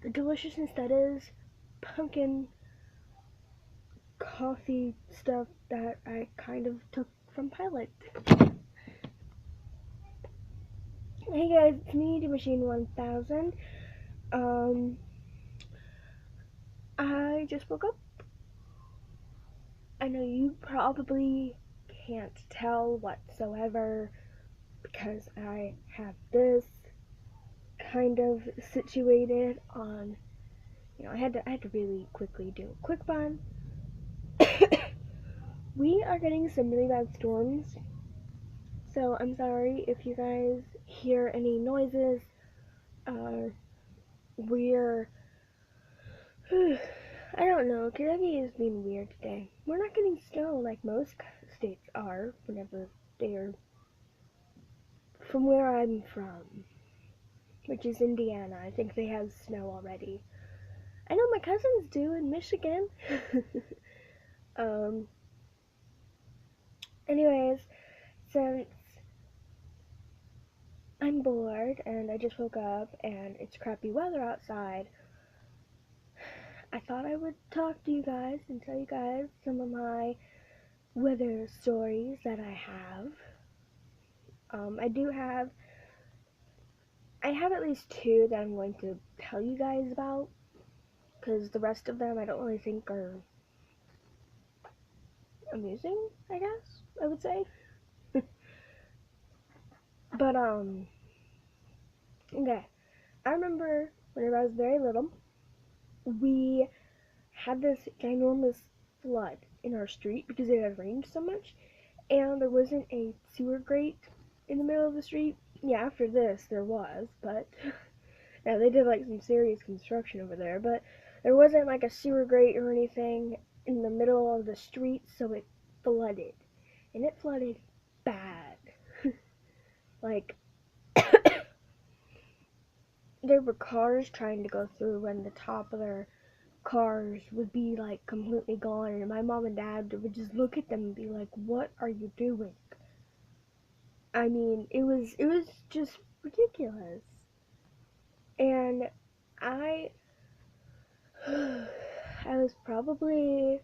the deliciousness that is pumpkin coffee stuff that I kind of took from Pilot. Hey guys, it's me, The Machine 1000. I just woke up. I know you probably can't tell whatsoever because I have this kind of situated on, I had to really quickly do a quick run. We are getting some really bad storms, so I'm sorry if you guys hear any noises. We're I don't know. Kentucky is being weird today. We're not getting snow like most states are whenever they are from where I'm from, which is Indiana. I think they have snow already. I know my cousins do in Michigan. um, anyways, since I'm bored and I just woke up and it's crappy weather outside, I thought I would talk to you guys and tell you guys some of my weather stories that I have. I have at least two that I'm going to tell you guys about, because the rest of them I don't really think are amusing, I guess, I would say. But, okay. I remember whenever I was very little, we had this ginormous flood in our street because it had rained so much, and there wasn't a sewer grate in the middle of the street. Yeah, after this, there was, but yeah, they did like some serious construction over there, but there wasn't like a sewer grate or anything in the middle of the street, so it flooded. And it flooded bad. Like, there were cars trying to go through, and the top of their cars would be like completely gone, and my mom and dad would just look at them and be like, "What are you doing?" I mean, it was just ridiculous. And I I was probably,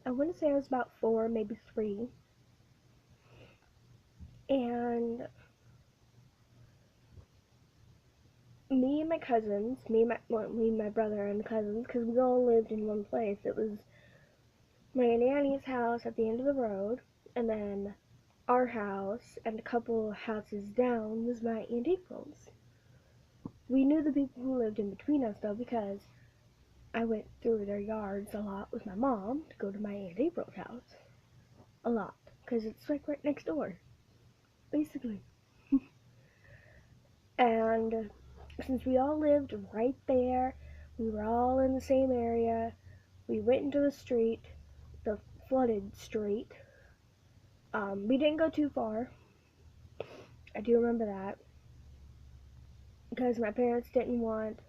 I want to say I was about 4, maybe 3, and me and my cousins, me and my brother and the cousins, because we all lived in one place. It was my Aunt Annie's house at the end of the road, and then our house, and a couple houses down was my Aunt April's. We knew the people who lived in between us, though, because I went through their yards a lot with my mom to go to my Aunt April's house. A lot, because it's like right next door, basically. And since we all lived right there, we were all in the same area, we went into the street, the flooded street. We didn't go too far. I do remember that. Because my parents didn't want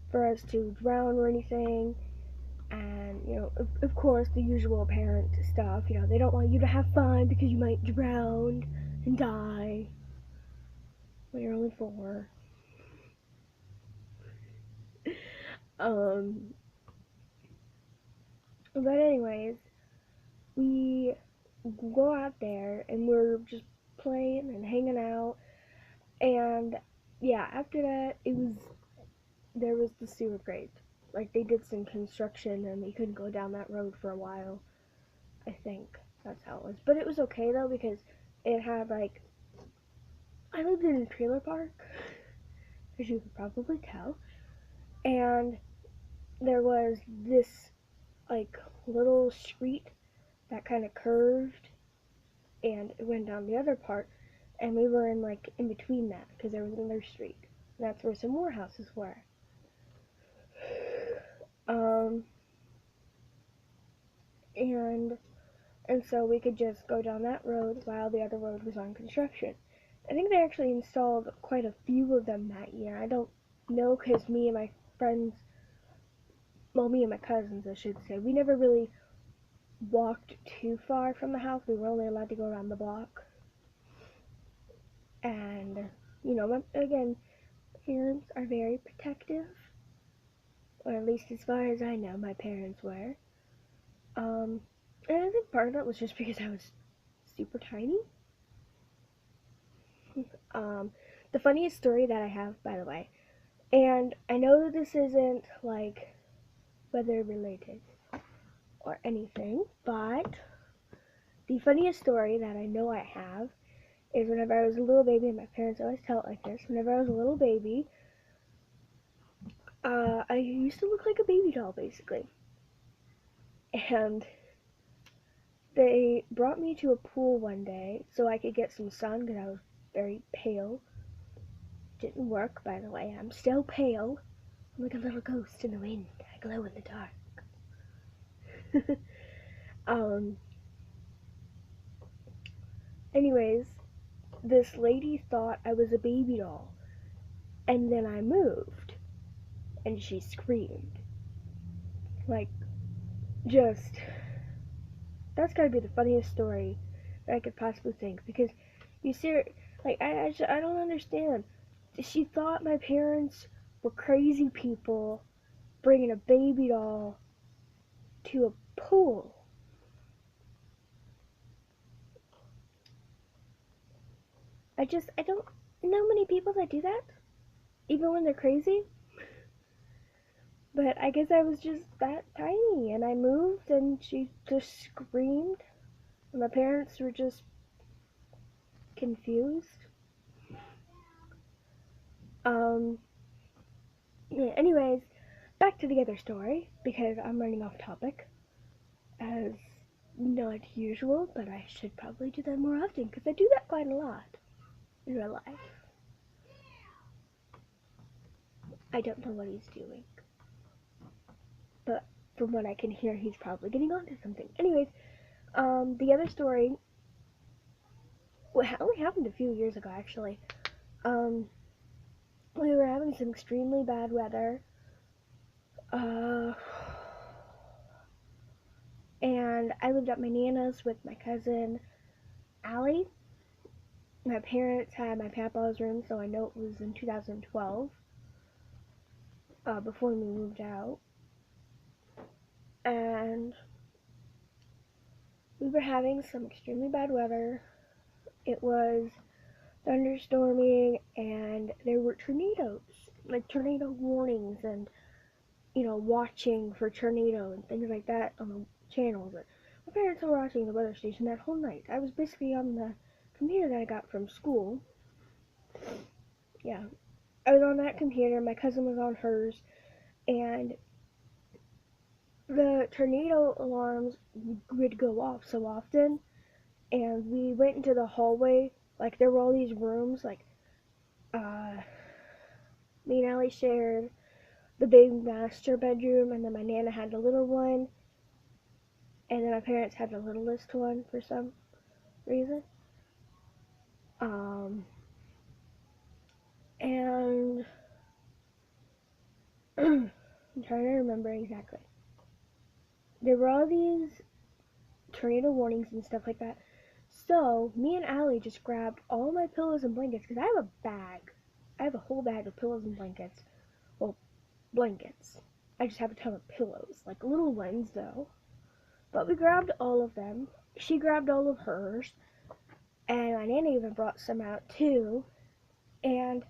for us to drown or anything. And, of course, the usual parent stuff. They don't want you to have fun because you might drown and die when you're only 4. Um, but anyways, we go out there and we're just playing and hanging out. And yeah, after that, there was the sewer grate. Like, they did some construction and we couldn't go down that road for a while. I think that's how it was. But it was okay though, because it had like, I lived in a trailer park, as you could probably tell, and there was this like little street that kind of curved and it went down the other part, and we were in like in between that because there was another street. That's where some more houses were. Um, and so we could just go down that road while the other road was on construction. I think they actually installed quite a few of them that year. I don't know, because me and my friends, well, me and my cousins, I should say, we never really walked too far from the house. We were only allowed to go around the block. And, again, parents are very protective, or at least as far as I know, my parents were. And I think part of it was just because I was super tiny. The funniest story that I have, by the way, and I know that this isn't like weather related or anything, but the funniest story that I know I have is whenever I was a little baby, and my parents always tell it like this. Whenever I was a little baby, I used to look like a baby doll, basically. And they brought me to a pool one day so I could get some sun because I was very pale. Didn't work, by the way. I'm still pale. I'm like a little ghost in the wind. I glow in the dark. um. Anyways, this lady thought I was a baby doll, and then I moved, and she screamed. Like, just, that's gotta be the funniest story that I could possibly think, because you see, like, I don't understand. She thought my parents were crazy people bringing a baby doll to a pool. I don't know many people that do that, even when they're crazy. But I guess I was just that tiny, and I moved, and she just screamed. And my parents were just confused. Um, yeah, anyways, back to the other story, because I'm running off topic, as not usual, but I should probably do that more often, because I do that quite a lot in real life. I don't know what he's doing, but from what I can hear, he's probably getting onto something. Anyways, the other story, well, it only happened a few years ago, actually. We were having some extremely bad weather, and I lived at my Nana's with my cousin Allie. My parents had my papa's room, so I know it was in 2012, before we moved out. And we were having some extremely bad weather. It was thunderstorming, and there were tornadoes, like tornado warnings, and watching for tornado and things like that on the channels. My parents were watching the weather station that whole night. I was basically on the computer that I got from school. Yeah, I was on that computer. My cousin was on hers, and the tornado alarms would go off so often. And we went into the hallway. Like there were all these rooms. Like me and Allie shared the big master bedroom, and then my Nana had the little one, and then my parents had the littlest one for some reason. And I'm trying to remember exactly. There were all these tornado warnings and stuff like that. So me and Allie just grabbed all my pillows and blankets because I have a bag. I have a whole bag of pillows and blankets. Well, blankets. I just have a ton of pillows, like little ones though. But we grabbed all of them. She grabbed all of hers, and my Nana even brought some out too. And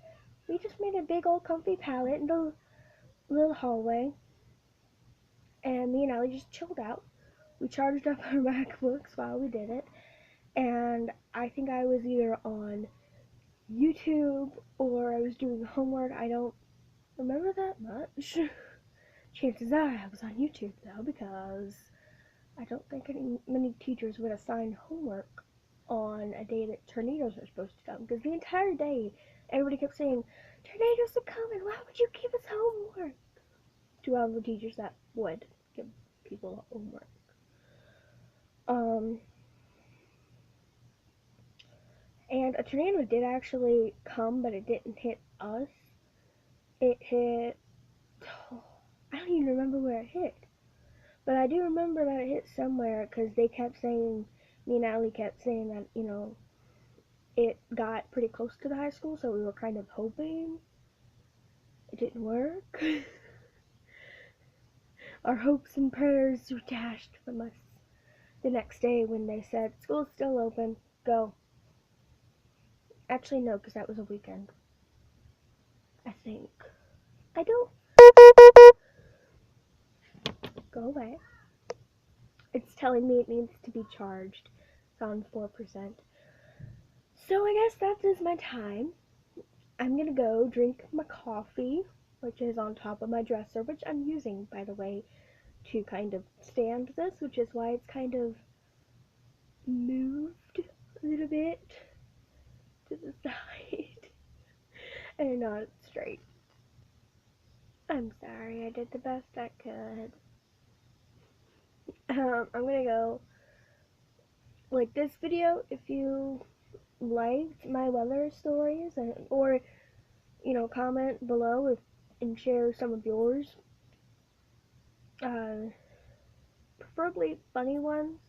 we just made a big old comfy pallet in the little hallway. And me and Allie just chilled out. We charged up our MacBooks while we did it. And I think I was either on YouTube or I was doing homework. I don't remember that much. Chances are I was on YouTube though, because I don't think many teachers would assign homework on a day that tornadoes are supposed to come. Because the entire day, everybody kept saying, tornadoes are coming, why would you give us homework? To all the teachers that would give people homework. And a tornado did actually come, but it didn't hit us. It hit, I don't even remember where it hit. But I do remember that it hit somewhere, because they kept saying, me and Allie kept saying that, it got pretty close to the high school, so we were kind of hoping It didn't work. Our hopes and prayers were dashed from us the next day when they said, school's still open, go. Actually, no, because that was a weekend. I think. I don't. Go away. It's telling me it needs to be charged. Found 4%. So I guess that is my time. I'm gonna go drink my coffee, which is on top of my dresser, which I'm using, by the way, to kind of stand this, which is why it's kind of moved a little bit to the side and not straight. I'm sorry, I did the best I could. I'm gonna go like this video if you liked my weather stories, or comment below and share some of yours. Preferably funny ones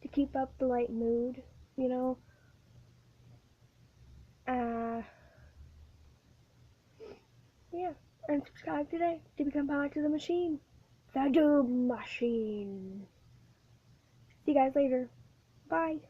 to keep up the light mood, you know. Yeah, and subscribe today to become part of the machine. The Doom Machine. See you guys later. Bye.